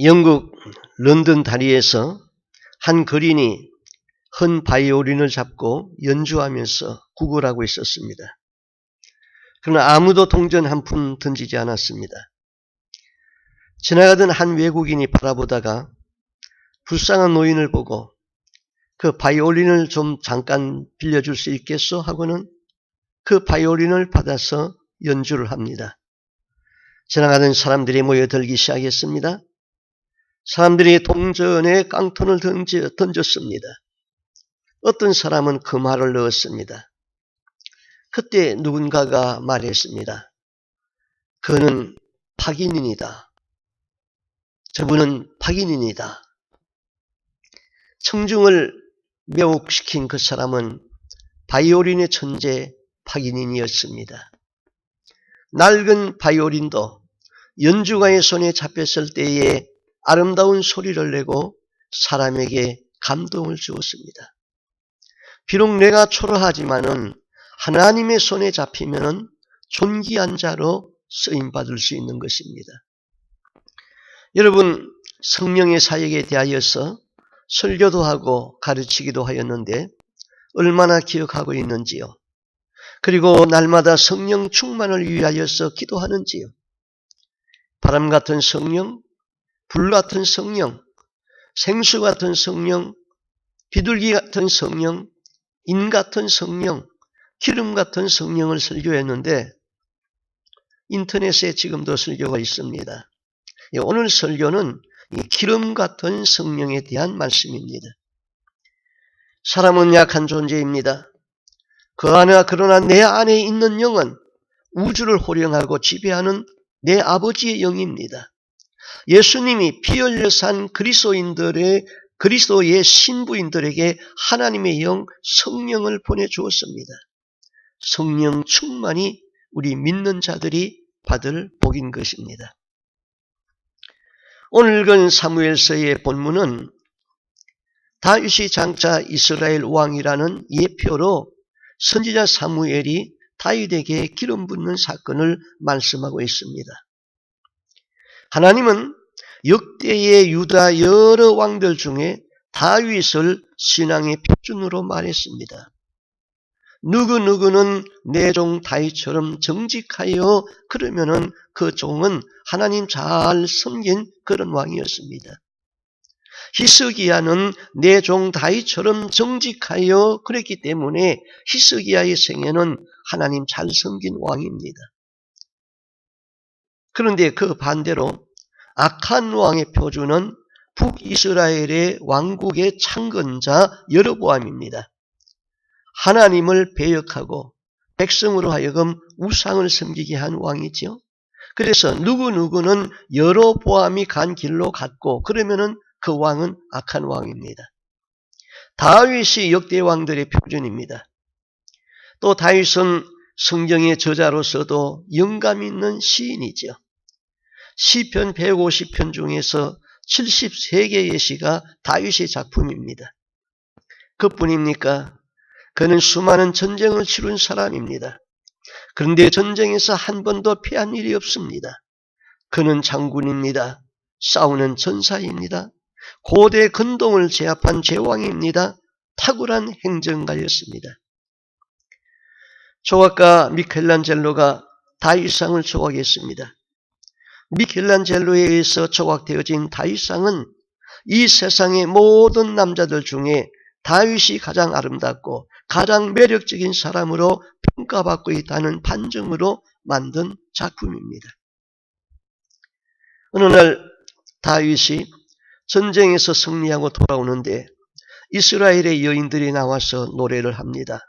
영국 런던 다리에서 한 거린이 헌 바이올린을 잡고 연주하면서 구걸하고 있었습니다. 그러나 아무도 동전 한 푼 던지지 않았습니다. 지나가던 한 외국인이 바라보다가 불쌍한 노인을 보고 그 바이올린을 좀 잠깐 빌려줄 수 있겠소? 하고는 그 바이올린을 받아서 연주를 합니다. 지나가던 사람들이 모여들기 시작했습니다. 사람들이 동전에 깡통을 던졌습니다. 어떤 사람은 금화를 넣었습니다. 그때 누군가가 말했습니다. 그는 박인인이다. 저분은 박인인이다. 청중을 매혹시킨 그 사람은 바이올린의 천재 박인인이었습니다. 낡은 바이올린도 연주가의 손에 잡혔을 때에 아름다운 소리를 내고 사람에게 감동을 주었습니다. 비록 내가 초라하지만은 하나님의 손에 잡히면은 존귀한 자로 쓰임받을 수 있는 것입니다. 여러분, 성령의 사역에 대하여서 설교도 하고 가르치기도 하였는데 얼마나 기억하고 있는지요? 그리고 날마다 성령 충만을 위하여서 기도하는지요? 바람 같은 성령, 불 같은 성령, 생수 같은 성령, 비둘기 같은 성령, 인 같은 성령, 기름 같은 성령을 설교했는데 인터넷에 지금도 설교가 있습니다. 오늘 설교는 이 기름 같은 성령에 대한 말씀입니다. 사람은 약한 존재입니다. 그러나 내 안에 있는 영은 우주를 호령하고 지배하는 내 아버지의 영입니다. 예수님이 피 흘려 산 그리스도의 신부인들에게 하나님의 영 성령을 보내주었습니다. 성령 충만이 우리 믿는 자들이 받을 복인 것입니다. 오늘 읽은 사무엘서의 본문은 다윗이 장차 이스라엘 왕이라는 예표로 선지자 사무엘이 다윗에게 기름 붓는 사건을 말씀하고 있습니다. 하나님은 역대의 유다 여러 왕들 중에 다윗을 신앙의 표준으로 말했습니다. 누구누구는 내 종 다윗처럼 정직하여 그러면은 그 종은 하나님 잘 섬긴 그런 왕이었습니다. 히스기야는 내 종 다윗처럼 정직하여 그랬기 때문에 히스기야의 생애는 하나님 잘 섬긴 왕입니다. 그런데 그 반대로 악한 왕의 표준은 북이스라엘의 왕국의 창건자 여로보암입니다. 하나님을 배역하고 백성으로 하여금 우상을 섬기게 한 왕이지요. 그래서 누구누구는 여로보암이 간 길로 갔고 그러면은 그 왕은 악한 왕입니다. 다윗이 역대 왕들의 표준입니다. 또 다윗은 성경의 저자로서도 영감 있는 시인이지요. 시편 150편 중에서 73개의 시가 다윗의 작품입니다. 그뿐입니까? 그는 수많은 전쟁을 치룬 사람입니다. 그런데 전쟁에서 한 번도 패한 일이 없습니다. 그는 장군입니다. 싸우는 전사입니다. 고대 근동을 제압한 제왕입니다. 탁월한 행정가였습니다. 조각가 미켈란젤로가 다윗상을 조각했습니다. 미켈란젤로에 의해서 조각되어진 다윗상은 이 세상의 모든 남자들 중에 다윗이 가장 아름답고 가장 매력적인 사람으로 평가받고 있다는 판정으로 만든 작품입니다. 어느 날 다윗이 전쟁에서 승리하고 돌아오는데 이스라엘의 여인들이 나와서 노래를 합니다.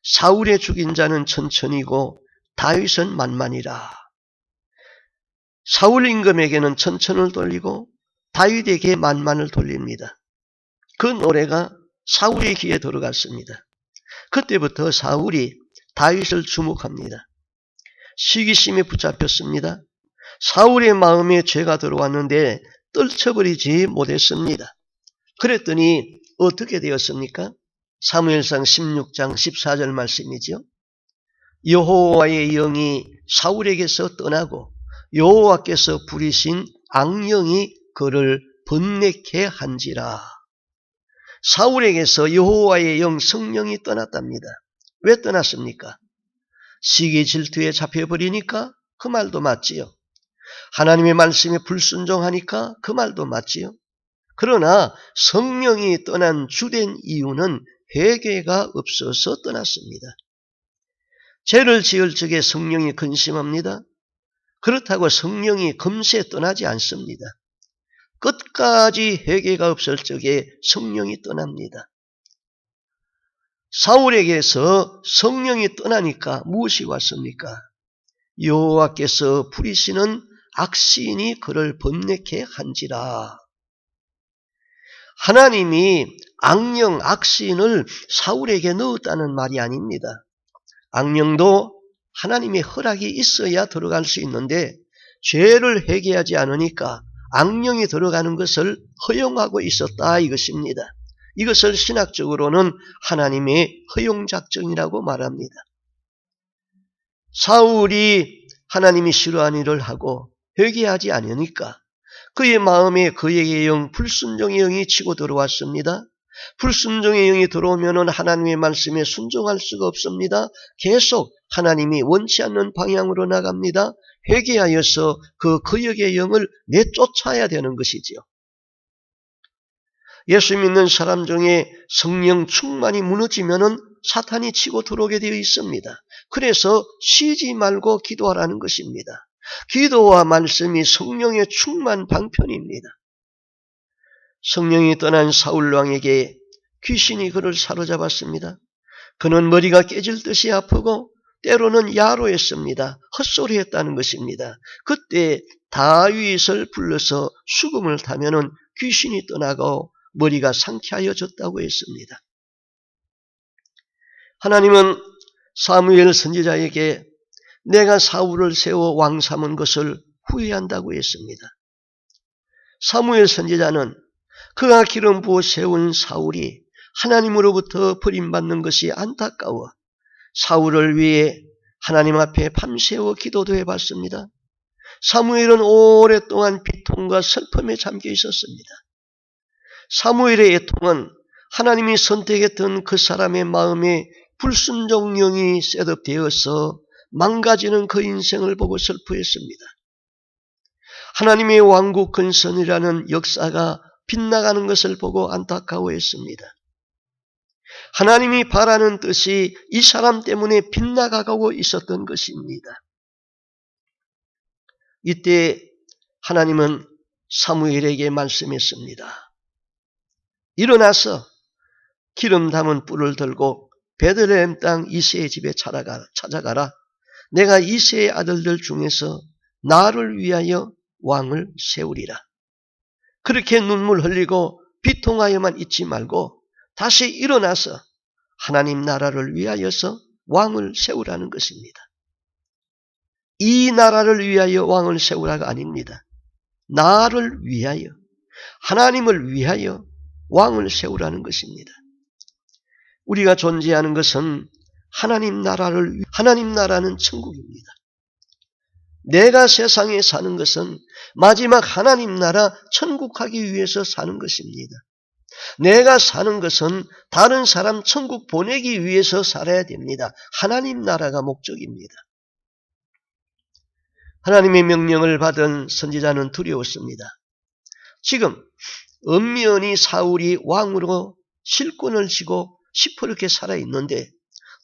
사울의 죽인 자는 천천이고 다윗은 만만이라. 사울 임금에게는 천천을 돌리고 다윗에게 만만을 돌립니다. 그 노래가 사울의 귀에 들어갔습니다. 그때부터 사울이 다윗을 주목합니다. 시기심에 붙잡혔습니다. 사울의 마음에 죄가 들어왔는데 떨쳐버리지 못했습니다. 그랬더니 어떻게 되었습니까? 사무엘상 16장 14절 말씀이죠. 여호와의 영이 사울에게서 떠나고 여호와께서 부리신 악령이 그를 번뇌케 한지라. 사울에게서 여호와의 영 성령이 떠났답니다. 왜 떠났습니까? 시기 질투에 잡혀버리니까? 그 말도 맞지요. 하나님의 말씀에 불순종하니까? 그 말도 맞지요. 그러나 성령이 떠난 주된 이유는 회개가 없어서 떠났습니다. 죄를 지을 적에 성령이 근심합니다. 그렇다고 성령이 금세 떠나지 않습니다. 끝까지 회개가 없을 적에 성령이 떠납니다. 사울에게서 성령이 떠나니까 무엇이 왔습니까? 여호와께서 부리시는 악신이 그를 번뇌케 한지라. 하나님이 악령, 악신을 사울에게 넣었다는 말이 아닙니다. 악령도 하나님의 허락이 있어야 들어갈 수 있는데 죄를 회개하지 않으니까 악령이 들어가는 것을 허용하고 있었다 이것입니다. 이것을 신학적으로는 하나님의 허용작정이라고 말합니다. 사울이 하나님이 싫어하는 일을 하고 회개하지 않으니까 그의 마음에 그에게 영, 불순종의 영이 치고 들어왔습니다. 불순종의 영이 들어오면 하나님의 말씀에 순종할 수가 없습니다. 계속 하나님이 원치 않는 방향으로 나갑니다. 회개하여서 그 거역의 영을 내쫓아야 되는 것이지요. 예수 믿는 사람 중에 성령 충만이 무너지면 사탄이 치고 들어오게 되어 있습니다. 그래서 쉬지 말고 기도하라는 것입니다. 기도와 말씀이 성령의 충만 방편입니다. 성령이 떠난 사울 왕에게 귀신이 그를 사로잡았습니다. 그는 머리가 깨질 듯이 아프고 때로는 야로했습니다. 헛소리했다는 것입니다. 그때 다윗을 불러서 수금을 타면은 귀신이 떠나고 머리가 상쾌하여졌다고 했습니다. 하나님은 사무엘 선지자에게 내가 사울을 세워 왕 삼은 것을 후회한다고 했습니다. 사무엘 선지자는 그가 기름 부어 세운 사울이 하나님으로부터 버림받는 것이 안타까워 사울을 위해 하나님 앞에 밤새워 기도도 해봤습니다. 사무엘은 오랫동안 비통과 슬픔에 잠겨 있었습니다. 사무엘의 애통은 하나님이 선택했던 그 사람의 마음에 불순종령이 셋업되어서 망가지는 그 인생을 보고 슬퍼했습니다. 하나님의 왕국 근선이라는 역사가 빗나가는 것을 보고 안타까워했습니다. 하나님이 바라는 뜻이 이 사람 때문에 빗나가고 있었던 것입니다. 이때 하나님은 사무엘에게 말씀했습니다. 일어나서 기름 담은 뿔을 들고 베들레헴 땅 이새의 집에 찾아가라. 내가 이새의 아들들 중에서 나를 위하여 왕을 세우리라. 그렇게 눈물 흘리고 비통하여만 있지 말고 다시 일어나서 하나님 나라를 위하여서 왕을 세우라는 것입니다. 이 나라를 위하여 왕을 세우라가 아닙니다. 나를 위하여, 하나님을 위하여 왕을 세우라는 것입니다. 우리가 존재하는 것은 하나님 나라는 천국입니다. 내가 세상에 사는 것은 마지막 하나님 나라 천국 가기 위해서 사는 것입니다. 내가 사는 것은 다른 사람 천국 보내기 위해서 살아야 됩니다. 하나님 나라가 목적입니다. 하나님의 명령을 받은 선지자는 두려웠습니다. 지금 엄연히 사울이 왕으로 실권을 쥐고 시퍼렇게 살아있는데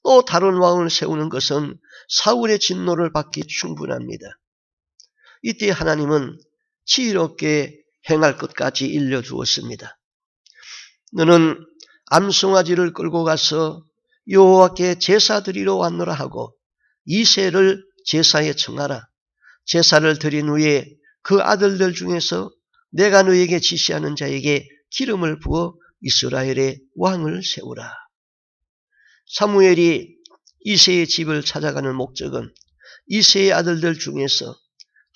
또 다른 왕을 세우는 것은 사울의 진노를 받기 충분합니다. 이때 하나님은 지혜롭게 행할 것까지 일러주었습니다. 너는 암송아지를 끌고 가서 여호와께 제사 드리러 왔노라 하고 이새를 제사에 청하라. 제사를 드린 후에 그 아들들 중에서 내가 너에게 지시하는 자에게 기름을 부어 이스라엘의 왕을 세우라. 사무엘이 이새의 집을 찾아가는 목적은 이새의 아들들 중에서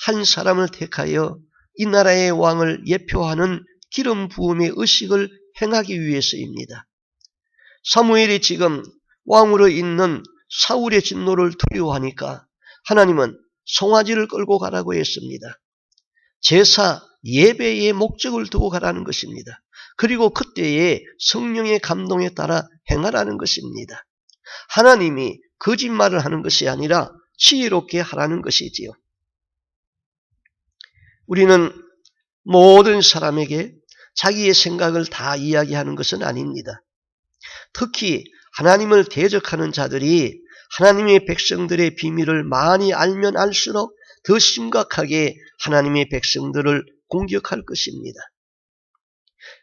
한 사람을 택하여 이 나라의 왕을 예표하는 기름 부음의 의식을 행하기 위해서입니다. 사무엘이 지금 왕으로 있는 사울의 진노를 두려워하니까 하나님은 송아지를 끌고 가라고 했습니다. 제사, 예배의 목적을 두고 가라는 것입니다. 그리고 그때의 성령의 감동에 따라 행하라는 것입니다. 하나님이 거짓말을 하는 것이 아니라 지혜롭게 하라는 것이지요. 우리는 모든 사람에게 자기의 생각을 다 이야기하는 것은 아닙니다. 특히 하나님을 대적하는 자들이 하나님의 백성들의 비밀을 많이 알면 알수록 더 심각하게 하나님의 백성들을 공격할 것입니다.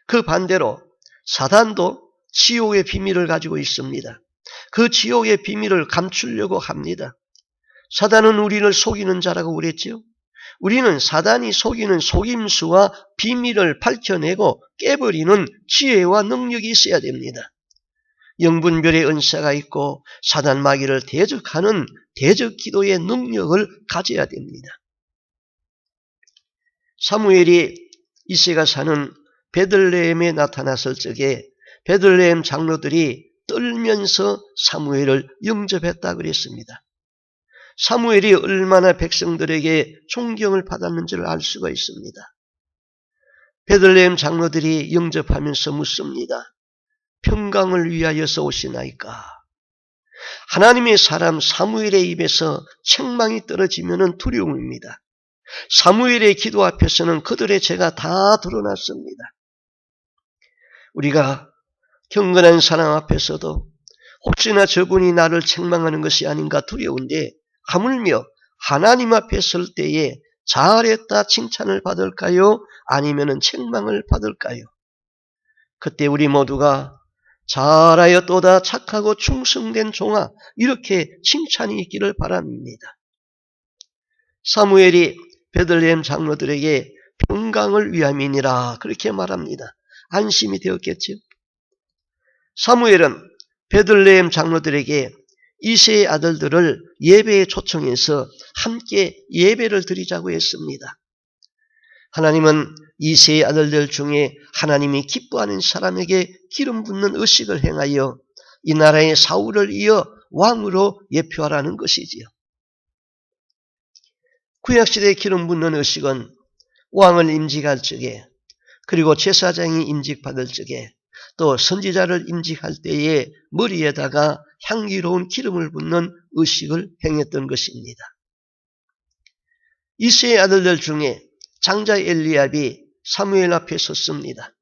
그 반대로 사단도 지옥의 비밀을 가지고 있습니다. 그 지옥의 비밀을 감추려고 합니다. 사단은 우리를 속이는 자라고 그랬지요. 우리는 사단이 속이는 속임수와 비밀을 밝혀내고 깨버리는 지혜와 능력이 있어야 됩니다. 영분별의 은사가 있고 사단 마귀를 대적하는 대적 기도의 능력을 가져야 됩니다. 사무엘이 이새가 사는 베들레헴에 나타났을 적에 베들레헴 장로들이 떨면서 사무엘을 영접했다 그랬습니다. 사무엘이 얼마나 백성들에게 존경을 받았는지를 알 수가 있습니다. 베들레헴 장로들이 영접하면서 묻습니다. 평강을 위하여서 오시나이까? 하나님의 사람 사무엘의 입에서 책망이 떨어지면 두려움입니다. 사무엘의 기도 앞에서는 그들의 죄가 다 드러났습니다. 우리가 경건한 사람 앞에서도 혹시나 저분이 나를 책망하는 것이 아닌가 두려운데 하물며 하나님 앞에 설 때에 잘했다 칭찬을 받을까요? 아니면 책망을 받을까요? 그때 우리 모두가 잘하였도다 착하고 충성된 종아 이렇게 칭찬이 있기를 바랍니다. 사무엘이 베들레헴 장로들에게 평강을 위함이니라 그렇게 말합니다. 안심이 되었겠죠. 사무엘은 베들레헴 장로들에게 이새의 아들들을 예배에 초청해서 함께 예배를 드리자고 했습니다. 하나님은 이새의 아들들 중에 하나님이 기뻐하는 사람에게 기름 붓는 의식을 행하여 이 나라의 사울을 이어 왕으로 예표하라는 것이지요. 구약시대의 기름 붓는 의식은 왕을 임직할 적에 그리고 제사장이 임직받을 적에 또 선지자를 임직할 때에 머리에다가 향기로운 기름을 붓는 의식을 행했던 것입니다. 이새의 아들들 중에 장자 엘리압이 사무엘 앞에 섰습니다.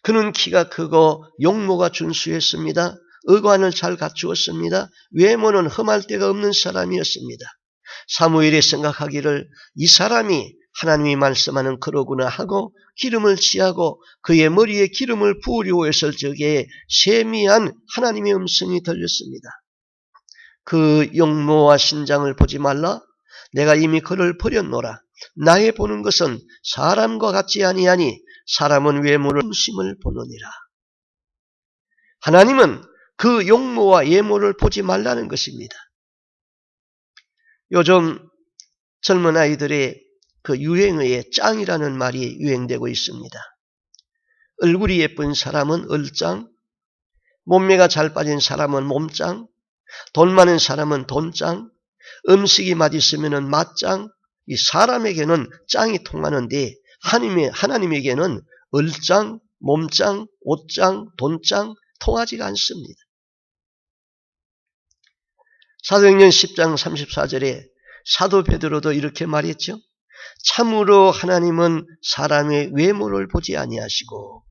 그는 키가 크고 용모가 준수했습니다. 의관을 잘 갖추었습니다. 외모는 흠할 데가 없는 사람이었습니다. 사무엘이 생각하기를 이 사람이 하나님이 말씀하는 그러구나 하고 기름을 취하고 그의 머리에 기름을 부으려고 했을 적에 세미한 하나님의 음성이 들렸습니다. 그 용모와 신장을 보지 말라. 내가 이미 그를 버렸노라. 나의 보는 것은 사람과 같지 아니하니 사람은 외모를 중심을 보느니라. 하나님은 그 용모와 예모를 보지 말라는 것입니다. 요즘 젊은 아이들의 그 유행어에 짱이라는 말이 유행되고 있습니다. 얼굴이 예쁜 사람은 얼짱, 몸매가 잘 빠진 사람은 몸짱, 돈 많은 사람은 돈짱, 음식이 맛있으면 맛짱, 이 사람에게는 짱이 통하는데 하나님에게는 얼짱, 몸짱, 옷짱, 돈짱 통하지가 않습니다. 사도행전 10장 34절에 사도 베드로도 이렇게 말했죠. 참으로 하나님은 사람의 외모를 보지 아니하시고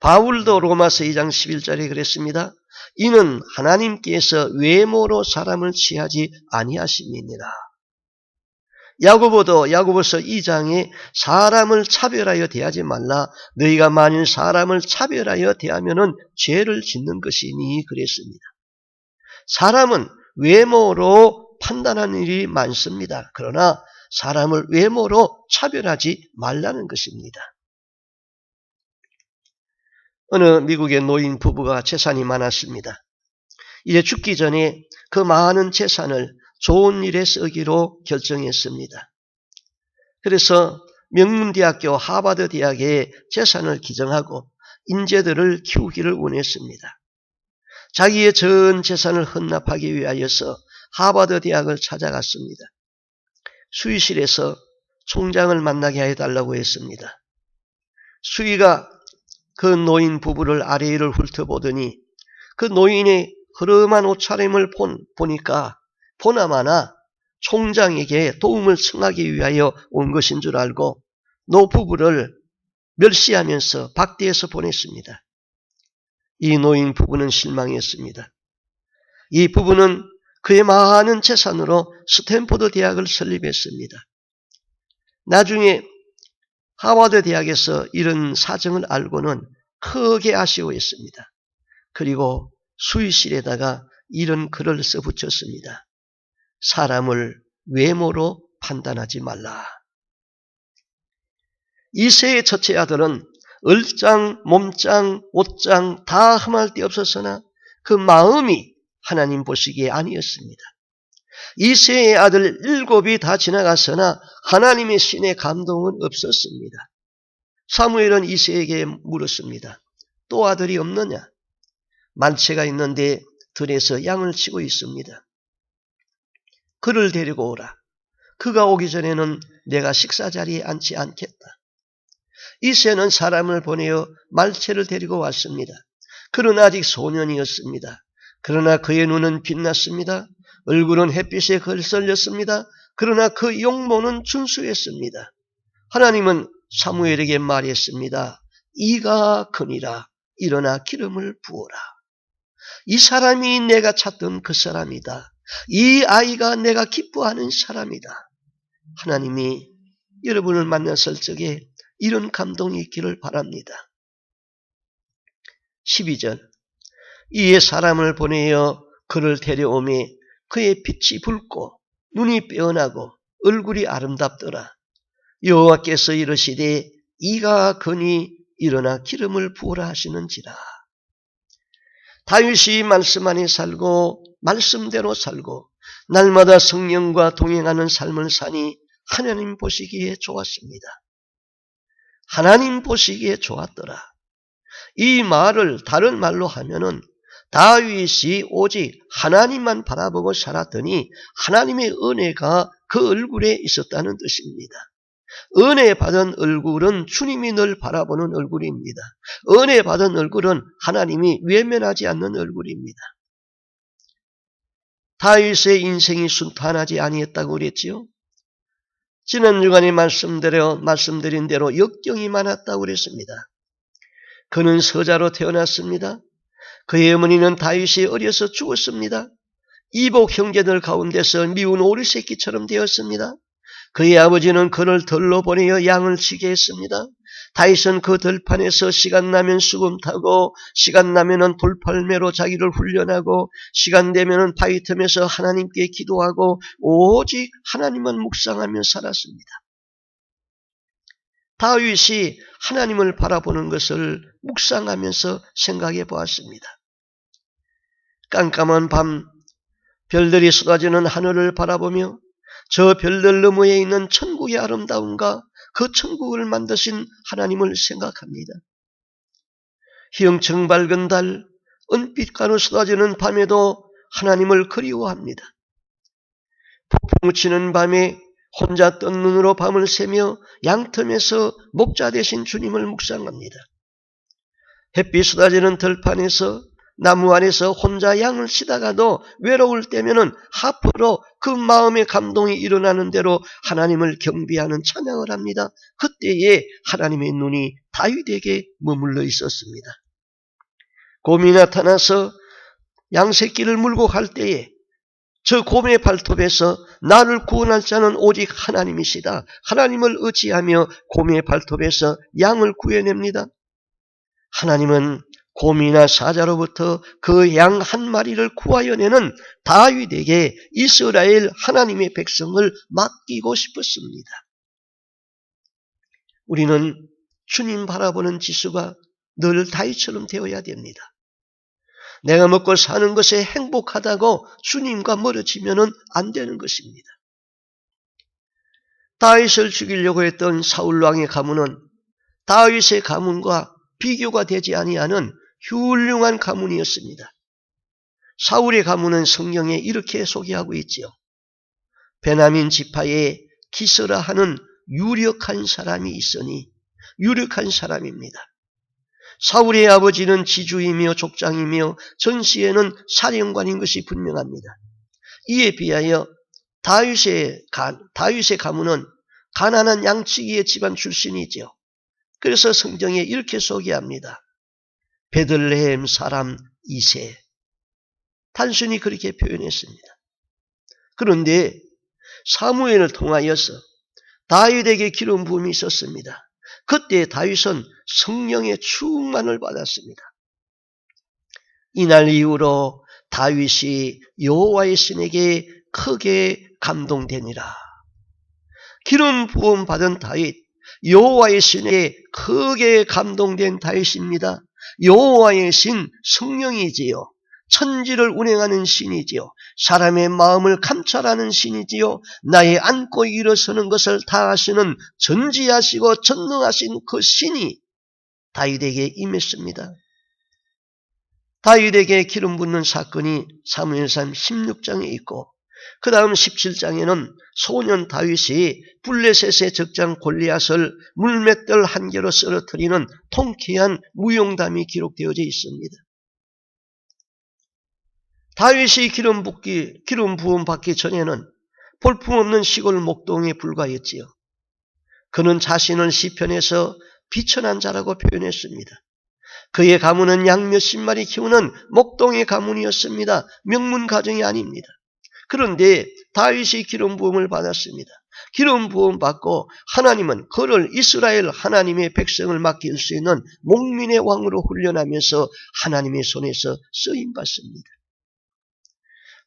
바울도 로마서 2장 11절에 그랬습니다. 이는 하나님께서 외모로 사람을 취하지 아니하심이니라. 야고보도 야고보서 2장에 사람을 차별하여 대하지 말라. 너희가 만일 사람을 차별하여 대하면은 죄를 짓는 것이니 그랬습니다. 사람은 외모로 판단하는 일이 많습니다. 그러나 사람을 외모로 차별하지 말라는 것입니다. 어느 미국의 노인 부부가 재산이 많았습니다. 이제 죽기 전에 그 많은 재산을 좋은 일에 쓰기로 결정했습니다. 그래서 명문대학교 하버드 대학에 재산을 기증하고 인재들을 키우기를 원했습니다. 자기의 전 재산을 헌납하기 위하여서 하버드 대학을 찾아갔습니다. 수의실에서 총장을 만나게 해달라고 했습니다. 수위가 그 노인 부부를 아래위를 훑어보더니 그 노인의 흐름한 옷차림을 보니까 보나마나 총장에게 도움을 청하기 위하여 온 것인 줄 알고 노 부부를 멸시하면서 박대해서 보냈습니다. 이 노인 부부는 실망했습니다. 이 부부는 그의 많은 재산으로 스탠포드 대학을 설립했습니다. 나중에 하버드 대학에서 이런 사정을 알고는 크게 아쉬워했습니다. 그리고 수의실에다가 이런 글을 써붙였습니다. 사람을 외모로 판단하지 말라. 이세의 첫째 아들은 얼짱, 몸짱, 옷짱 다 흠할 데 없었으나 그 마음이 하나님 보시기에 아니었습니다. 이세의 아들 7이 다 지나갔으나 하나님의 신의 감동은 없었습니다. 사무엘은 이세에게 물었습니다. 또 아들이 없느냐? 만채가 있는데 들에서 양을 치고 있습니다. 그를 데리고 오라. 그가 오기 전에는 내가 식사 자리에 앉지 않겠다. 이새는 사람을 보내어 말채를 데리고 왔습니다. 그는 아직 소년이었습니다. 그러나 그의 눈은 빛났습니다. 얼굴은 햇빛에 걸설렸습니다. 그러나 그 용모는 준수했습니다. 하나님은 사무엘에게 말했습니다. 이가 크니라. 일어나 기름을 부어라. 이 사람이 내가 찾던 그 사람이다. 이 아이가 내가 기뻐하는 사람이다. 하나님이 여러분을 만났을 적에 이런 감동이 있기를 바랍니다. 12절 이에 사람을 보내어 그를 데려오매 그의 빛이 붉고 눈이 빼어나고 얼굴이 아름답더라. 여호와께서 이르시되 이가 거니 일어나 기름을 부으라 하시는지라. 다윗이 말씀 안에 살고 말씀대로 살고 날마다 성령과 동행하는 삶을 사니 하나님 보시기에 좋았습니다. 하나님 보시기에 좋았더라. 이 말을 다른 말로 하면은 다윗이 오직 하나님만 바라보고 살았더니 하나님의 은혜가 그 얼굴에 있었다는 뜻입니다. 은혜 받은 얼굴은 주님이 늘 바라보는 얼굴입니다. 은혜 받은 얼굴은 하나님이 외면하지 않는 얼굴입니다. 다윗의 인생이 순탄하지 아니했다고 그랬지요. 지난 주간에 말씀드린 대로 역경이 많았다고 그랬습니다. 그는 서자로 태어났습니다. 그의 어머니는 다윗이 어려서 죽었습니다. 이복 형제들 가운데서 미운 오리새끼처럼 되었습니다. 그의 아버지는 그를 들로 보내어 양을 치게 했습니다. 다윗은 그 들판에서 시간 나면 수금 타고 시간 나면은 돌팔매로 자기를 훈련하고 시간 되면은 바위 틈에서 하나님께 기도하고 오직 하나님만 묵상하며 살았습니다. 다윗이 하나님을 바라보는 것을 묵상하면서 생각해 보았습니다. 깜깜한 밤 별들이 쏟아지는 하늘을 바라보며 저 별들 너머에 있는 천국의 아름다움과 그 천국을 만드신 하나님을 생각합니다. 희영청 밝은 달, 은빛가루 쏟아지는 밤에도 하나님을 그리워합니다. 폭풍 치는 밤에 혼자 뜬 눈으로 밤을 새며 양틈에서 목자 되신 주님을 묵상합니다. 햇빛 쏟아지는 들판에서 나무 안에서 혼자 양을 치다가도 외로울 때면은 하프로 그 마음의 감동이 일어나는 대로 하나님을 경배하는 찬양을 합니다. 그때에 하나님의 눈이 다윗에게 머물러 있었습니다. 곰이 나타나서 양새끼를 물고 갈 때에 저 곰의 발톱에서 나를 구원할 자는 오직 하나님이시다. 하나님을 의지하며 곰의 발톱에서 양을 구해냅니다. 하나님은 곰이나 사자로부터 그 양 한 마리를 구하여내는 다윗에게 이스라엘 하나님의 백성을 맡기고 싶었습니다. 우리는 주님 바라보는 지수가 늘 다윗처럼 되어야 됩니다. 내가 먹고 사는 것에 행복하다고 주님과 멀어지면 안 되는 것입니다. 다윗을 죽이려고 했던 사울왕의 가문은 다윗의 가문과 비교가 되지 아니하는 훌륭한 가문이었습니다. 사울의 가문은 성경에 이렇게 소개하고 있지요. 베냐민 지파의 기스라 하는 유력한 사람이 있으니 유력한 사람입니다. 사울의 아버지는 지주이며 족장이며 전시에는 사령관인 것이 분명합니다. 이에 비하여 다윗의 가문은 가난한 양치기의 집안 출신이지요. 그래서 성경에 이렇게 소개합니다. 베들레헴 사람 이세. 단순히 그렇게 표현했습니다. 그런데 사무엘을 통하여서 다윗에게 기름 부음이 있었습니다. 그때 다윗은 성령의 충만을 받았습니다. 이날 이후로 다윗이 여호와의 신에게 크게 감동되니라. 기름 부음 받은 다윗, 여호와의 신에게 크게 감동된 다윗입니다. 여호와의 신 성령이지요. 천지를 운행하는 신이지요. 사람의 마음을 감찰하는 신이지요. 나의 안고 일어서는 것을 다 아시는 전지하시고 전능하신 그 신이 다윗에게 임했습니다. 다윗에게 기름 붓는 사건이 사무엘상 16장에 있고 그 다음 17장에는 소년 다윗이 블레셋의 적장 골리앗을 물맷돌 한 개로 쓰러뜨리는 통쾌한 무용담이 기록되어져 있습니다. 다윗이 기름 부음 받기 전에는 볼품없는 시골 목동에 불과했지요. 그는 자신을 시편에서 비천한 자라고 표현했습니다. 그의 가문은 양 몇십 마리 키우는 목동의 가문이었습니다. 명문 가정이 아닙니다. 그런데 다윗이 기름 부음을 받았습니다. 기름 부음 받고 하나님은 그를 이스라엘 하나님의 백성을 맡길 수 있는 목민의 왕으로 훈련하면서 하나님의 손에서 쓰임받습니다.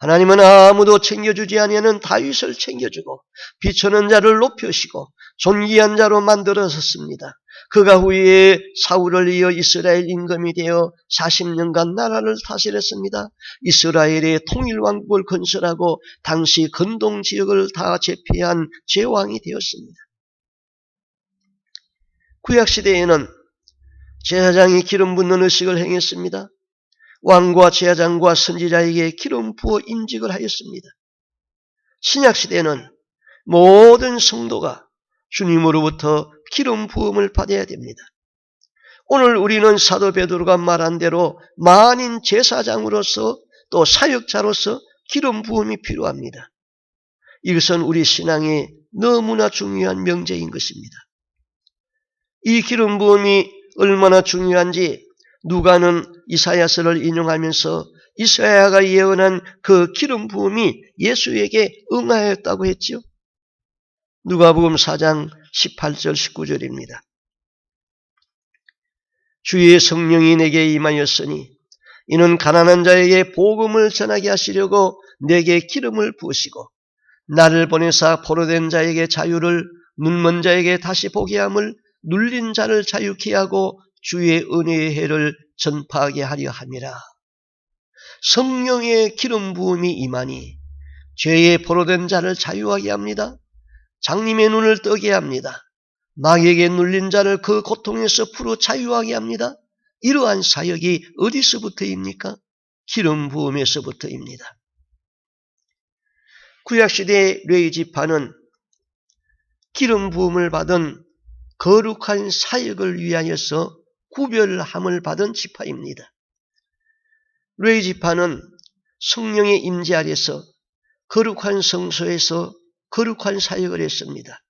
하나님은 아무도 챙겨주지 아니하는 다윗을 챙겨주고 비천한 자를 높여시고 존귀한 자로 만들어섰습니다. 그가 후에 사울을 이어 이스라엘 임금이 되어 40년간 나라를 다스렸습니다. 이스라엘의 통일왕국을 건설하고 당시 근동 지역을 다 제패한 제왕이 되었습니다. 구약시대에는 제사장이 기름 붓는 의식을 행했습니다. 왕과 제사장과 선지자에게 기름 부어 임직을 하였습니다. 신약시대는 모든 성도가 주님으로부터 기름 부음을 받아야 됩니다. 오늘 우리는 사도 베드로가 말한 대로 만인 제사장으로서 또 사역자로서 기름 부음이 필요합니다. 이것은 우리 신앙에 너무나 중요한 명제인 것입니다. 이 기름 부음이 얼마나 중요한지 누가는 이사야서를 인용하면서 이사야가 예언한 그 기름 부음이 예수에게 응하였다고 했지요. 누가복음 4장 18절 19절입니다. 주의 성령이 내게 임하였으니 이는 가난한 자에게 복음을 전하게 하시려고 내게 기름을 부으시고 나를 보내사 포로된 자에게 자유를 눈먼 자에게 다시 보게 함을 눌린 자를 자유케 하고 주의 은혜의 해를 전파하게 하려 함이라. 성령의 기름 부음이 임하니 죄에 포로된 자를 자유하게 합니다. 장님의 눈을 뜨게 합니다. 마귀에게 눌린 자를 그 고통에서 풀어 자유하게 합니다. 이러한 사역이 어디서부터입니까? 기름 부음에서부터입니다. 구약시대의 레위지파는 기름 부음을 받은 거룩한 사역을 위하여서 구별함을 받은 지파입니다. 레위지파는 성령의 임재 아래서 거룩한 성소에서 거룩한 사역을 했습니다.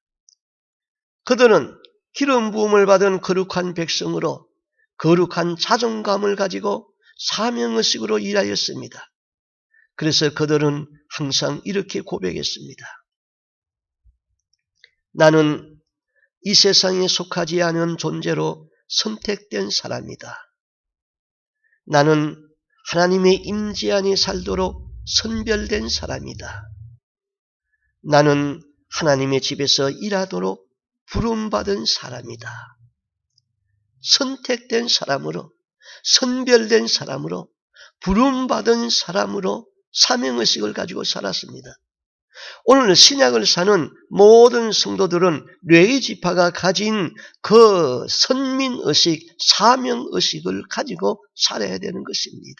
그들은 기름 부음을 받은 거룩한 백성으로 거룩한 자존감을 가지고 사명의식으로 일하였습니다. 그래서 그들은 항상 이렇게 고백했습니다. 나는 이 세상에 속하지 않은 존재로 선택된 사람이다. 나는 하나님의 임재 안에 살도록 선별된 사람이다. 나는 하나님의 집에서 일하도록 부름받은 사람이다. 선택된 사람으로, 선별된 사람으로, 부름받은 사람으로 사명의식을 가지고 살았습니다. 오늘 신약을 사는 모든 성도들은 레위지파가 가진 그 선민의식, 사명의식을 가지고 살아야 되는 것입니다.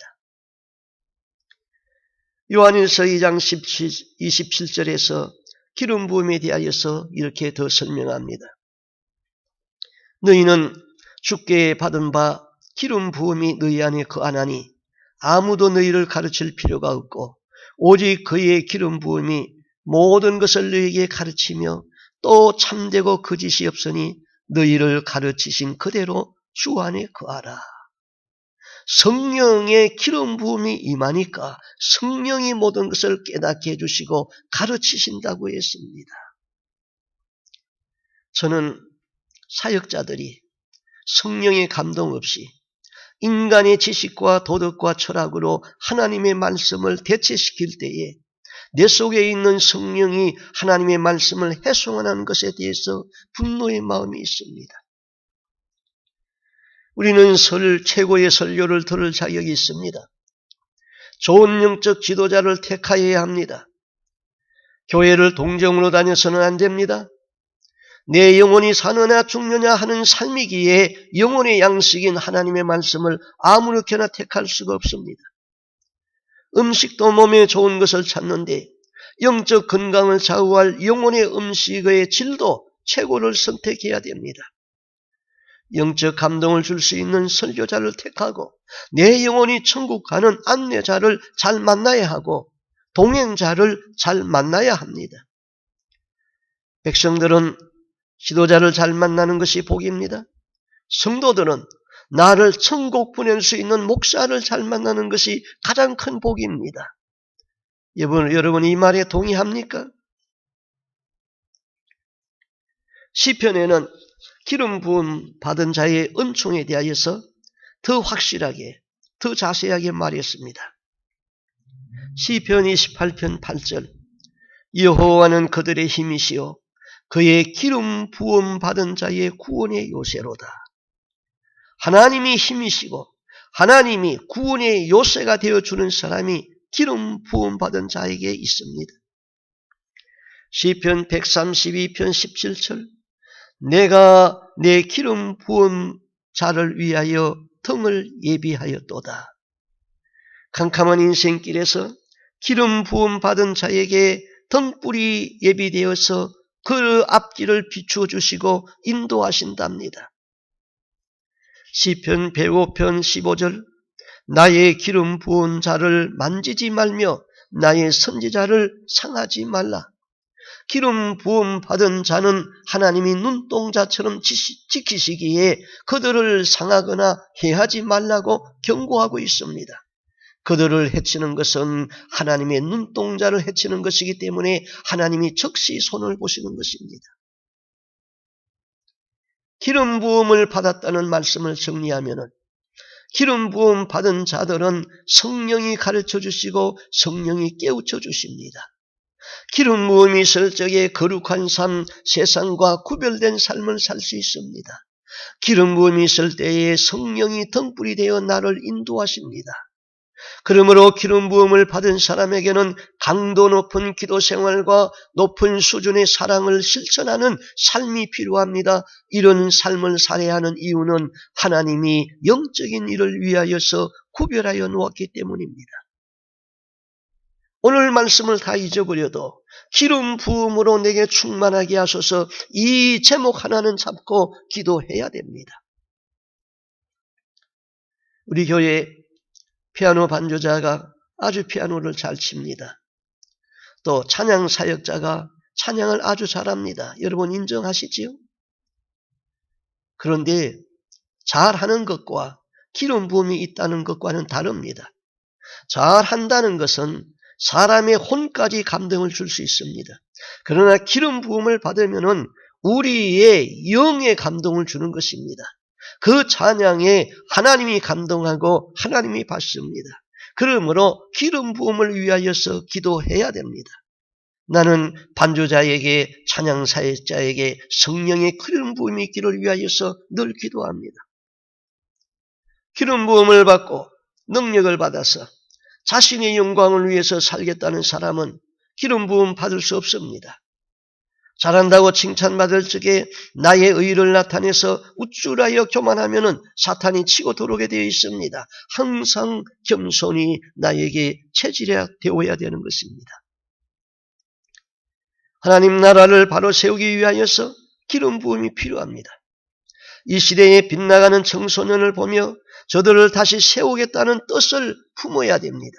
요한일서 2장 27절에서 기름 부음에 대하여서 이렇게 더 설명합니다. 너희는 주께 받은 바 기름 부음이 너희 안에 거하나니 아무도 너희를 가르칠 필요가 없고 오직 그의 기름 부음이 모든 것을 너희에게 가르치며 또 참되고 거짓이 없으니 너희를 가르치신 그대로 주 안에 거하라. 성령의 기름 부음이 임하니까 성령이 모든 것을 깨닫게 해주시고 가르치신다고 했습니다. 저는 사역자들이 성령의 감동 없이 인간의 지식과 도덕과 철학으로 하나님의 말씀을 대체시킬 때에 내 속에 있는 성령이 하나님의 말씀을 해송하는 것에 대해서 분노의 마음이 있습니다. 우리는 최고의 설교를 들을 자격이 있습니다. 좋은 영적 지도자를 택하여야 합니다. 교회를 동정으로 다녀서는 안 됩니다. 내 영혼이 사느냐 죽느냐 하는 삶이기에 영혼의 양식인 하나님의 말씀을 아무렇게나 택할 수가 없습니다. 음식도 몸에 좋은 것을 찾는데 영적 건강을 좌우할 영혼의 음식의 질도 최고를 선택해야 됩니다. 영적 감동을 줄 수 있는 설교자를 택하고 내 영혼이 천국 가는 안내자를 잘 만나야 하고 동행자를 잘 만나야 합니다. 백성들은 지도자를 잘 만나는 것이 복입니다. 성도들은 나를 천국 보낼 수 있는 목사를 잘 만나는 것이 가장 큰 복입니다. 여러분 이 말에 동의합니까? 시편에는 기름 부음 받은 자의 은총에 대하여서 더 확실하게, 더 자세하게 말했습니다. 시편 28편 8절 여호와는 그들의 힘이시요 그의 기름 부음 받은 자의 구원의 요새로다. 하나님이 힘이시고 하나님이 구원의 요새가 되어주는 사람이 기름 부음 받은 자에게 있습니다. 시편 132편 17절 내가 내 기름 부음 자를 위하여 등을 예비하였도다. 캄캄한 인생길에서 기름 부음 받은 자에게 등불이 예비되어서 그 앞길을 비추어 주시고 인도하신답니다. 시편 105편 15절 나의 기름 부은 자를 만지지 말며 나의 선지자를 상하지 말라. 기름 부음 받은 자는 하나님이 눈동자처럼 지키시기에 그들을 상하거나 해하지 말라고 경고하고 있습니다. 그들을 해치는 것은 하나님의 눈동자를 해치는 것이기 때문에 하나님이 적시 손을 보시는 것입니다. 기름 부음을 받았다는 말씀을 정리하면은 기름 부음 받은 자들은 성령이 가르쳐 주시고 성령이 깨우쳐 주십니다. 기름 부음이 있을 적에 거룩한 삶, 세상과 구별된 삶을 살 수 있습니다. 기름 부음이 있을 때에 성령이 등불이 되어 나를 인도하십니다. 그러므로 기름 부음을 받은 사람에게는 강도 높은 기도 생활과 높은 수준의 사랑을 실천하는 삶이 필요합니다. 이런 삶을 살아야 하는 이유는 하나님이 영적인 일을 위하여서 구별하여 놓았기 때문입니다. 오늘 말씀을 다 잊어버려도 기름 부음으로 내게 충만하게 하소서 이 제목 하나는 잡고 기도해야 됩니다. 우리 교회 피아노 반주자가 아주 피아노를 잘 칩니다. 또 찬양 사역자가 찬양을 아주 잘합니다. 여러분 인정하시지요? 그런데 잘하는 것과 기름 부음이 있다는 것과는 다릅니다. 잘한다는 것은 사람의 혼까지 감동을 줄 수 있습니다. 그러나 기름 부음을 받으면은 우리의 영의 감동을 주는 것입니다. 그 찬양에 하나님이 감동하고 하나님이 받습니다. 그러므로 기름 부음을 위하여서 기도해야 됩니다. 나는 반주자에게 찬양 사역자에게 성령의 기름 부음이 있기를 위하여서 늘 기도합니다. 기름 부음을 받고 능력을 받아서 자신의 영광을 위해서 살겠다는 사람은 기름 부음 받을 수 없습니다. 잘한다고 칭찬받을 적에 나의 의를 나타내서 우쭐하여 교만하면은 사탄이 치고 들어오게 되어 있습니다. 항상 겸손히 나에게 체질이 되어야 되는 것입니다. 하나님 나라를 바로 세우기 위하여서 기름 부음이 필요합니다. 이 시대에 빗나가는 청소년을 보며 저들을 다시 세우겠다는 뜻을 품어야 됩니다.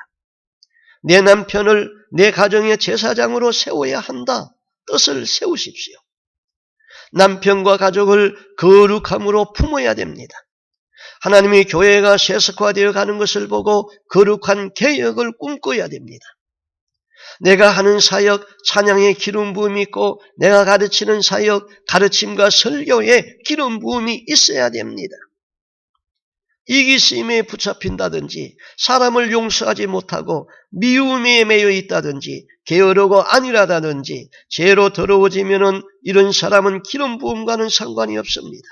내 남편을 내 가정의 제사장으로 세워야 한다. 뜻을 세우십시오. 남편과 가족을 거룩함으로 품어야 됩니다. 하나님의 교회가 세속화되어 가는 것을 보고 거룩한 개혁을 꿈꿔야 됩니다. 내가 하는 사역, 찬양의 기름 부음이 있고 내가 가르치는 사역, 가르침과 설교에 기름 부음이 있어야 됩니다. 이기심에 붙잡힌다든지 사람을 용서하지 못하고 미움에 매여 있다든지 게으르고 안일하다든지 죄로 더러워지면은 이런 사람은 기름 부음과는 상관이 없습니다.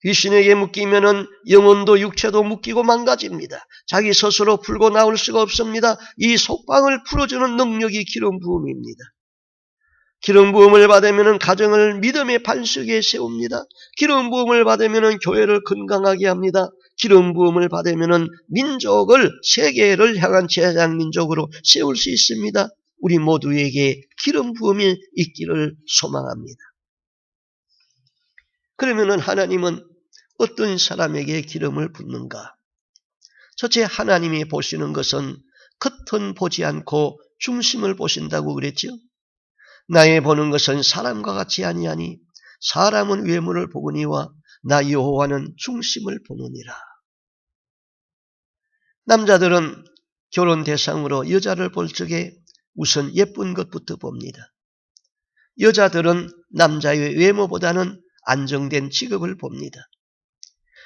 귀신에게 묶이면은 영혼도 육체도 묶이고 망가집니다. 자기 스스로 풀고 나올 수가 없습니다. 이 속방을 풀어주는 능력이 기름 부음입니다. 기름 부음을 받으면은 가정을 믿음의 반석에 세웁니다. 기름 부음을 받으면은 교회를 건강하게 합니다. 기름 부음을 받으면은 민족을 세계를 향한 제사장 민족으로 세울 수 있습니다. 우리 모두에게 기름 부음이 있기를 소망합니다. 그러면은 하나님은 어떤 사람에게 기름을 붓는가? 첫째, 하나님이 보시는 것은 겉은 보지 않고 중심을 보신다고 그랬죠? 나의 보는 것은 사람과 같이 아니하니 사람은 외모를 보거니와 나 여호와는 중심을 보느니라. 남자들은 결혼 대상으로 여자를 볼 적에 우선 예쁜 것부터 봅니다. 여자들은 남자의 외모보다는 안정된 직업을 봅니다.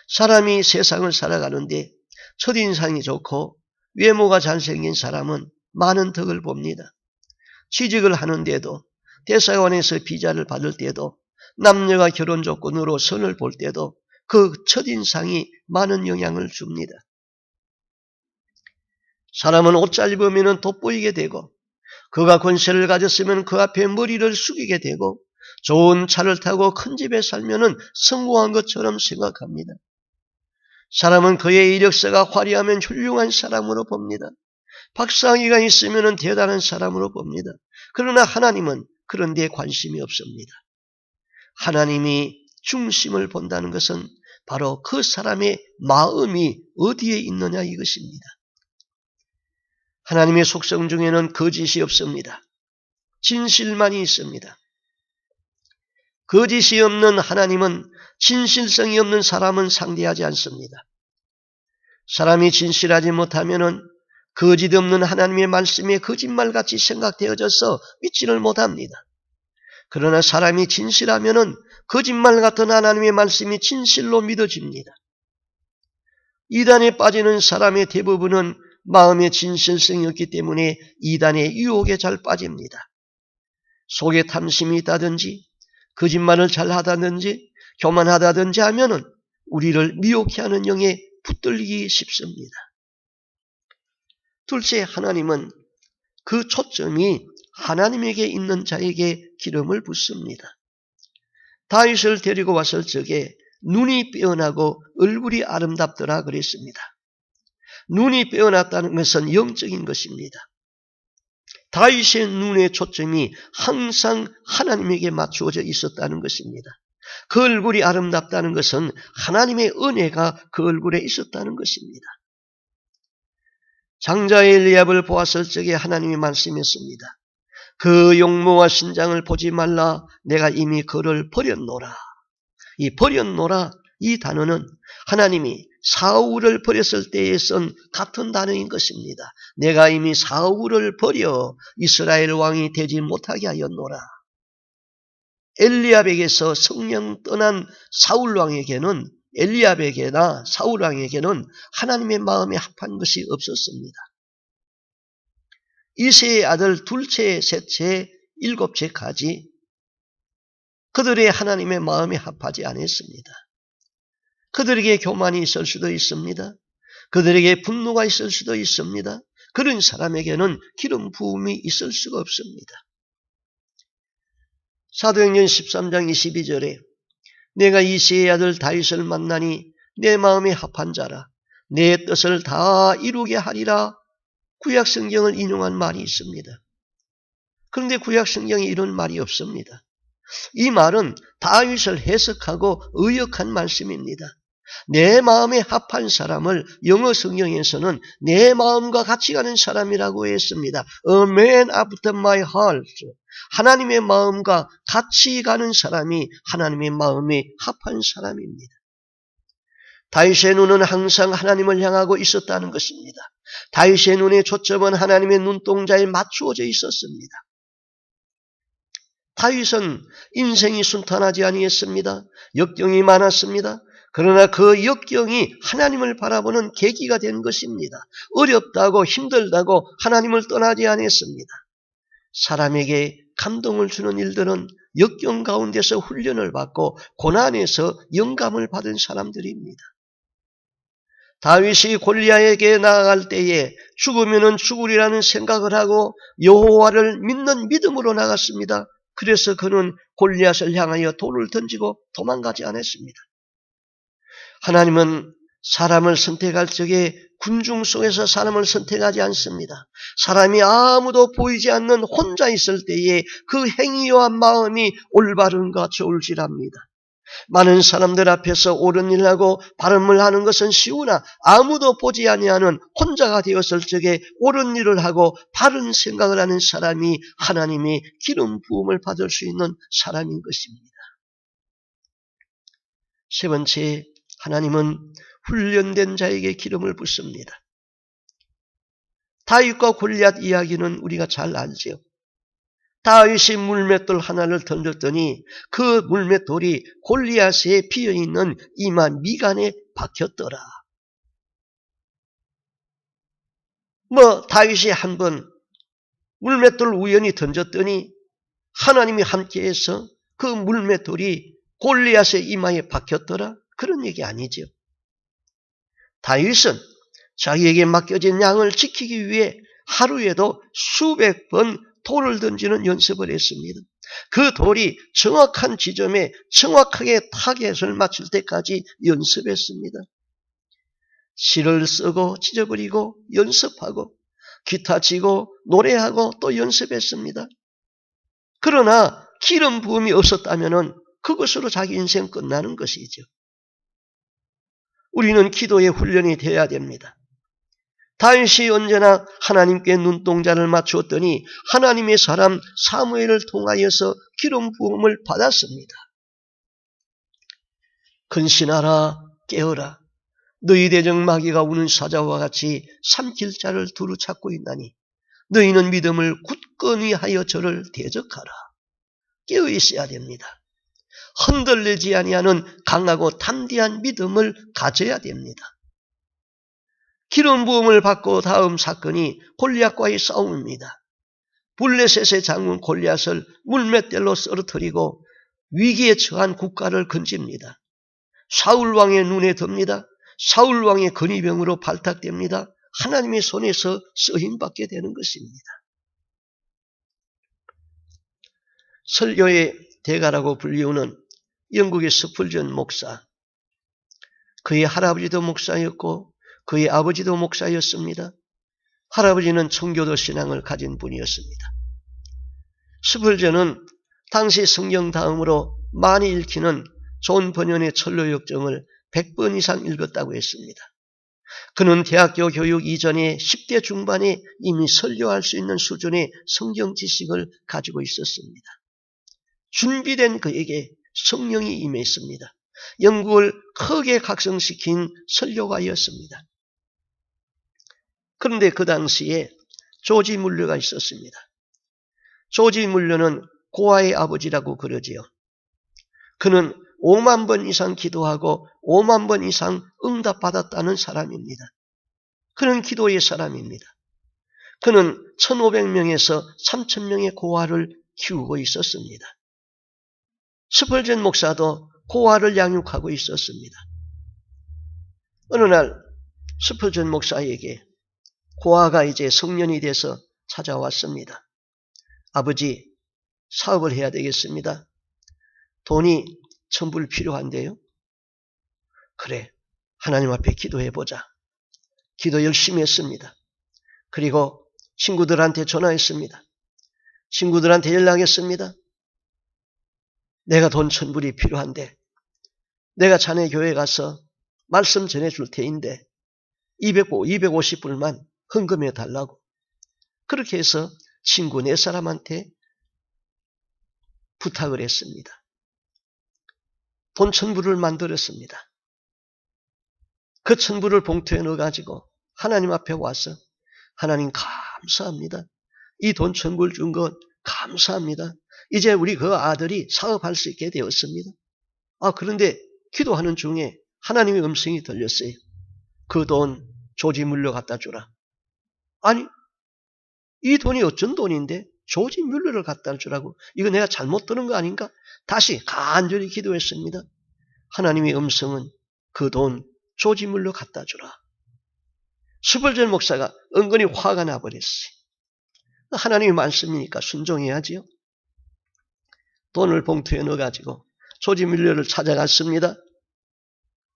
사람이 세상을 살아가는데 첫인상이 좋고 외모가 잘생긴 사람은 많은 덕을 봅니다. 취직을 하는데도 대사관에서 비자를 받을 때도 남녀가 결혼 조건으로 선을 볼 때도 그 첫인상이 많은 영향을 줍니다. 사람은 옷 잘 입으면 돋보이게 되고 그가 권세를 가졌으면 그 앞에 머리를 숙이게 되고 좋은 차를 타고 큰 집에 살면 성공한 것처럼 생각합니다. 사람은 그의 이력서가 화려하면 훌륭한 사람으로 봅니다. 박사학위가 있으면 대단한 사람으로 봅니다. 그러나 하나님은 그런 데에 관심이 없습니다. 하나님이 중심을 본다는 것은 바로 그 사람의 마음이 어디에 있느냐 이것입니다. 하나님의 속성 중에는 거짓이 없습니다. 진실만이 있습니다. 거짓이 없는 하나님은 진실성이 없는 사람은 상대하지 않습니다. 사람이 진실하지 못하면 거짓 없는 하나님의 말씀이 거짓말같이 생각되어져서 믿지를 못합니다. 그러나 사람이 진실하면 거짓말 같은 하나님의 말씀이 진실로 믿어집니다. 이단에 빠지는 사람의 대부분은 마음의 진실성이 없기 때문에 이단의 유혹에 잘 빠집니다. 속에 탐심이 있다든지 거짓말을 잘하다든지 교만하다든지 하면은 우리를 미혹해 하는 영에 붙들리기 쉽습니다. 둘째, 하나님은 그 초점이 하나님에게 있는 자에게 기름을 붓습니다. 다윗을 데리고 왔을 적에 눈이 빼어나고 얼굴이 아름답더라 그랬습니다. 눈이 빼어났다는 것은 영적인 것입니다. 다윗의 눈의 초점이 항상 하나님에게 맞추어져 있었다는 것입니다. 그 얼굴이 아름답다는 것은 하나님의 은혜가 그 얼굴에 있었다는 것입니다. 장자 엘리압을 보았을 적에 하나님이 말씀했습니다. 그 용모와 신장을 보지 말라. 내가 이미 그를 버렸노라. 이 버렸노라 이 단어는 하나님이 사울을 버렸을 때에 쓴 같은 단어인 것입니다. 내가 이미 사울을 버려 이스라엘 왕이 되지 못하게 하였노라. 엘리압에게서 성령 떠난 사울 왕에게는 엘리압에게나 사울 왕에게는 하나님의 마음에 합한 것이 없었습니다. 이세의 아들 둘째, 셋째, 일곱째까지 그들의 하나님의 마음에 합하지 않았습니다. 그들에게 교만이 있을 수도 있습니다. 그들에게 분노가 있을 수도 있습니다. 그런 사람에게는 기름 부음이 있을 수가 없습니다. 사도행전 13장 22절에 내가 이새의 아들 다윗을 만나니 내 마음에 합한 자라 내 뜻을 다 이루게 하리라 구약성경을 인용한 말이 있습니다. 그런데 구약 성경에 이런 말이 없습니다. 이 말은 다윗을 해석하고 의역한 말씀입니다. 내 마음에 합한 사람을 영어 성경에서는 내 마음과 같이 가는 사람이라고 했습니다. A man after my heart. 하나님의 마음과 같이 가는 사람이 하나님의 마음에 합한 사람입니다. 다윗의 눈은 항상 하나님을 향하고 있었다는 것입니다. 다윗의 눈의 초점은 하나님의 눈동자에 맞추어져 있었습니다. 다윗은 인생이 순탄하지 아니했습니다. 역경이 많았습니다. 그러나 그 역경이 하나님을 바라보는 계기가 된 것입니다. 어렵다고 힘들다고 하나님을 떠나지 않았습니다. 사람에게 감동을 주는 일들은 역경 가운데서 훈련을 받고 고난에서 영감을 받은 사람들입니다. 다윗이 골리앗에게 나아갈 때에 죽으면 죽으리라는 생각을 하고 여호와를 믿는 믿음으로 나갔습니다. 그래서 그는 골리앗을 향하여 돌을 던지고 도망가지 않았습니다. 하나님은 사람을 선택할 적에 군중 속에서 사람을 선택하지 않습니다. 사람이 아무도 보이지 않는 혼자 있을 때에 그 행위와 마음이 올바른가 좋을지랍니다. 많은 사람들 앞에서 옳은 일을 하고 바른 을 하는 것은 쉬우나 아무도 보지 아니하는 혼자가 되었을 적에 옳은 일을 하고 바른 생각을 하는 사람이 하나님의 기름 부음을 받을 수 있는 사람인 것입니다. 세 번째, 하나님은 훈련된 자에게 기름을 붓습니다. 다윗과 골리앗 이야기는 우리가 잘 알죠. 다윗이 물맷돌 하나를 던졌더니 그 물맷돌이 골리앗에 피어있는 이마 미간에 박혔더라. 다윗이 한번 물맷돌 우연히 던졌더니 하나님이 함께해서 그 물맷돌이 골리앗의 이마에 박혔더라. 그런 얘기 아니죠. 다윗은 자기에게 맡겨진 양을 지키기 위해 하루에도 수백 번 돌을 던지는 연습을 했습니다. 그 돌이 정확한 지점에 정확하게 타겟을 맞출 때까지 연습했습니다. 시를 쓰고 찢어버리고 연습하고 기타 치고 노래하고 또 연습했습니다. 그러나 기름 부음이 없었다면 그것으로 자기 인생 끝나는 것이죠. 우리는 기도의 훈련이 되어야 됩니다. 다윗이 언제나 하나님께 눈동자를 맞추었더니 하나님의 사람 사무엘을 통하여서 기름 부음을 받았습니다. 근신하라 깨어라 너희 대적 마귀가 우는 사자와 같이 삼킬 자를 두루 찾고 있나니 너희는 믿음을 굳건히 하여 저를 대적하라. 깨어 있어야 됩니다. 흔들리지 아니하는 강하고 담대한 믿음을 가져야 됩니다. 기름 부음을 받고 다음 사건이 골리앗과의 싸움입니다. 블레셋의 장군 골리앗을 물맷돌로 쓰러뜨리고 위기에 처한 국가를 건집니다. 사울왕의 눈에 듭니다. 사울왕의 근위병으로 발탁됩니다. 하나님의 손에서 쓰임받게 되는 것입니다. 설교의 대가라고 불리우는 영국의 스풀전 목사, 그의 할아버지도 목사였고 그의 아버지도 목사였습니다. 할아버지는 청교도 신앙을 가진 분이었습니다. 스풀전은 당시 성경 다음으로 많이 읽히는 존 번연의 철로역정을 100번 이상 읽었다고 했습니다. 그는 대학교 교육 이전에 10대 중반에 이미 설교할 수 있는 수준의 성경 지식을 가지고 있었습니다. 준비된 그에게 성령이 임했습니다. 영국을 크게 각성시킨 설교가였습니다. 그런데 그 당시에 조지 물러가 있었습니다. 조지 물러는 고아의 아버지라고 그러지요. 그는 5만 번 이상 기도하고 5만 번 이상 응답받았다는 사람입니다. 그는 기도의 사람입니다. 그는 1500명에서 3000명의 고아를 키우고 있었습니다. 스펄전 목사도 고아를 양육하고 있었습니다. 어느 날 스펄전 목사에게 고아가 이제 성년이 돼서 찾아왔습니다. 아버지, 사업을 해야 되겠습니다. 돈이 천불 필요한데요. 그래, 하나님 앞에 기도해보자. 기도 열심히 했습니다. 그리고 친구들한테 전화했습니다. 친구들한테 연락했습니다. 내가 돈 1,000불이 필요한데 내가 자네 교회 가서 말씀 전해줄 테인데 250불만 헌금해 달라고. 그렇게 해서 친구 4사람한테 부탁을 했습니다. 돈 1,000불을 만들었습니다. 그 1,000불을 봉투에 넣어가지고 하나님 앞에 와서 하나님 감사합니다. 이 돈 1,000불 준 것 감사합니다. 이제 우리 그 아들이 사업할 수 있게 되었습니다. 그런데 기도하는 중에 하나님의 음성이 들렸어요. 그 돈 조지 물려 갖다 주라. 아니, 이 돈이 어쩐 돈인데 조지 뮬러를 갖다 주라고. 이거 내가 잘못 들은 거 아닌가? 다시 간절히 기도했습니다. 하나님의 음성은 그 돈 조지 뮬러 갖다 주라. 스펄전 목사가 은근히 화가 나버렸어요. 하나님의 말씀이니까 순종해야지요. 돈을 봉투에 넣어가지고 조지 뮬러를 찾아갔습니다.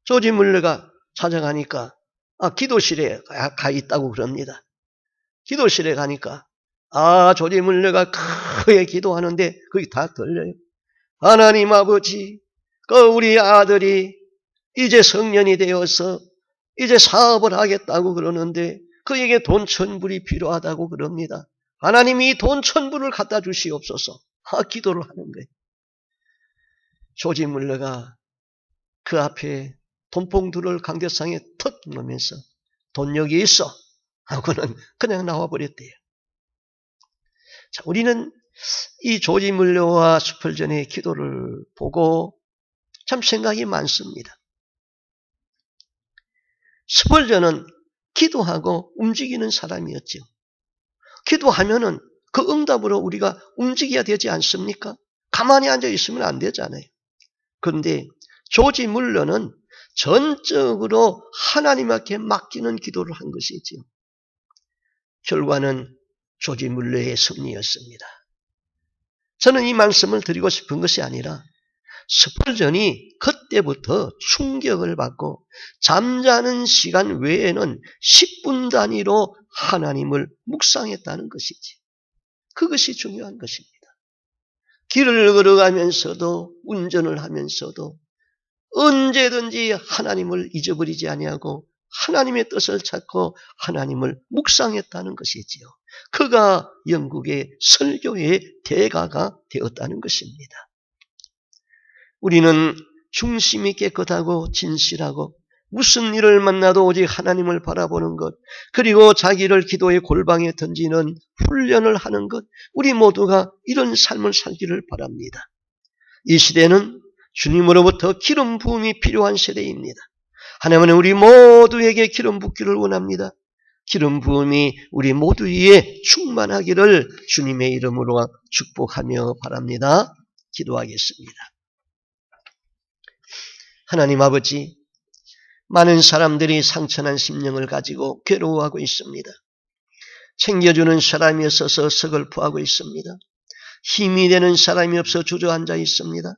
조지 뮬러가 찾아가니까 기도실에 가 있다고 그럽니다. 기도실에 가니까 조지 뮬러가 크게 기도하는데 그게 다 들려요. 하나님 아버지, 우리 아들이 이제 성년이 되어서 이제 사업을 하겠다고 그러는데 그에게 돈 1,000불이 필요하다고 그럽니다. 하나님이 돈 1,000불을 갖다 주시옵소서. 기도를 하는 거예요. 조지 뮬러가 그 앞에 돈봉투를 강대상에 턱 놓으면서 돈 여기 있어 하고는 그냥 나와버렸대요. 자, 우리는 이 조지 뮬러와 스펄전의 기도를 보고 참 생각이 많습니다. 스펄전은 기도하고 움직이는 사람이었죠. 기도하면은 그 응답으로 우리가 움직여야 되지 않습니까? 가만히 앉아 있으면 안 되잖아요. 그런데 조지 뮬러는 전적으로 하나님께 맡기는 기도를 한 것이지요. 결과는 조지 뮬러의 승리였습니다. 저는 이 말씀을 드리고 싶은 것이 아니라 스펄전이 그때부터 충격을 받고 잠자는 시간 외에는 10분 단위로 하나님을 묵상했다는 것이지. 그것이 중요한 것입니다. 길을 걸어가면서도 운전을 하면서도 언제든지 하나님을 잊어버리지 아니하고 하나님의 뜻을 찾고 하나님을 묵상했다는 것이지요. 그가 영국의 설교의 대가가 되었다는 것입니다. 우리는 중심이 깨끗하고 진실하고 무슨 일을 만나도 오직 하나님을 바라보는 것, 그리고 자기를 기도의 골방에 던지는 훈련을 하는 것, 우리 모두가 이런 삶을 살기를 바랍니다. 이 시대는 주님으로부터 기름 부음이 필요한 세대입니다. 하나님은 우리 모두에게 기름 붓기를 원합니다. 기름 부음이 우리 모두 위에 충만하기를 주님의 이름으로 축복하며 바랍니다. 기도하겠습니다. 하나님 아버지, 많은 사람들이 상처난 심령을 가지고 괴로워하고 있습니다. 챙겨주는 사람이 없어서 서글퍼하고 있습니다. 힘이 되는 사람이 없어 주저앉아 있습니다.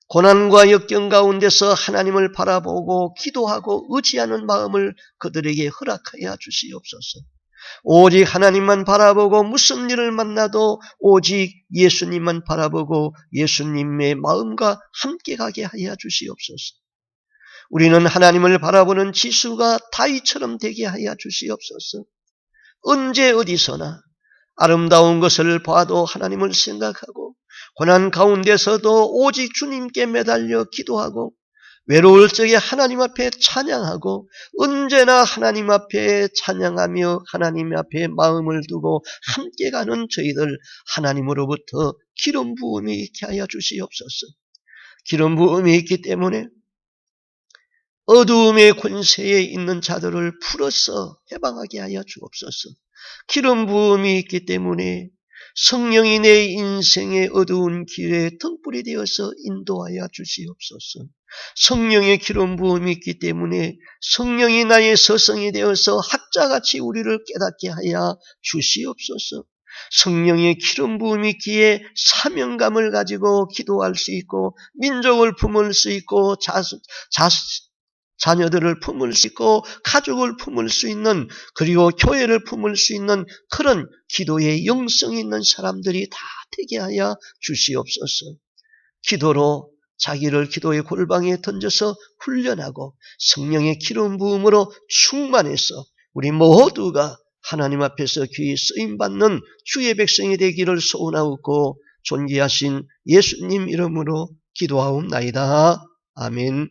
고난과 역경 가운데서 하나님을 바라보고 기도하고 의지하는 마음을 그들에게 허락하여 주시옵소서. 오직 하나님만 바라보고 무슨 일을 만나도 오직 예수님만 바라보고 예수님의 마음과 함께 가게 하여 주시옵소서. 우리는 하나님을 바라보는 지수가 다윗처럼 되게 하여 주시옵소서. 언제 어디서나 아름다운 것을 봐도 하나님을 생각하고 고난 가운데서도 오직 주님께 매달려 기도하고 외로울 적에 하나님 앞에 찬양하고 언제나 하나님 앞에 찬양하며 하나님 앞에 마음을 두고 함께 가는 저희들 하나님으로부터 기름 부음이 있게 하여 주시옵소서. 기름 부음이 있기 때문에 어두움의 권세에 있는 자들을 풀어서 해방하게 하여 주옵소서. 기름 부음이 있기 때문에 성령이 내 인생의 어두운 길에 등불이 되어서 인도하여 주시옵소서. 성령의 기름 부음이 있기 때문에 성령이 나의 서성이 되어서 학자같이 우리를 깨닫게 하여 주시옵소서. 성령의 기름 부음이 있기에 사명감을 가지고 기도할 수 있고 민족을 품을 수 있고 자녀들을 품을 수 있고 가족을 품을 수 있는, 그리고 교회를 품을 수 있는 그런 기도의 영성이 있는 사람들이 다 되게 하여 주시옵소서. 기도로 자기를 기도의 골방에 던져서 훈련하고 성령의 기름 부음으로 충만해서 우리 모두가 하나님 앞에서 귀히 쓰임받는 주의 백성이 되기를 소원하옵고 존귀하신 예수님 이름으로 기도하옵나이다. 아멘.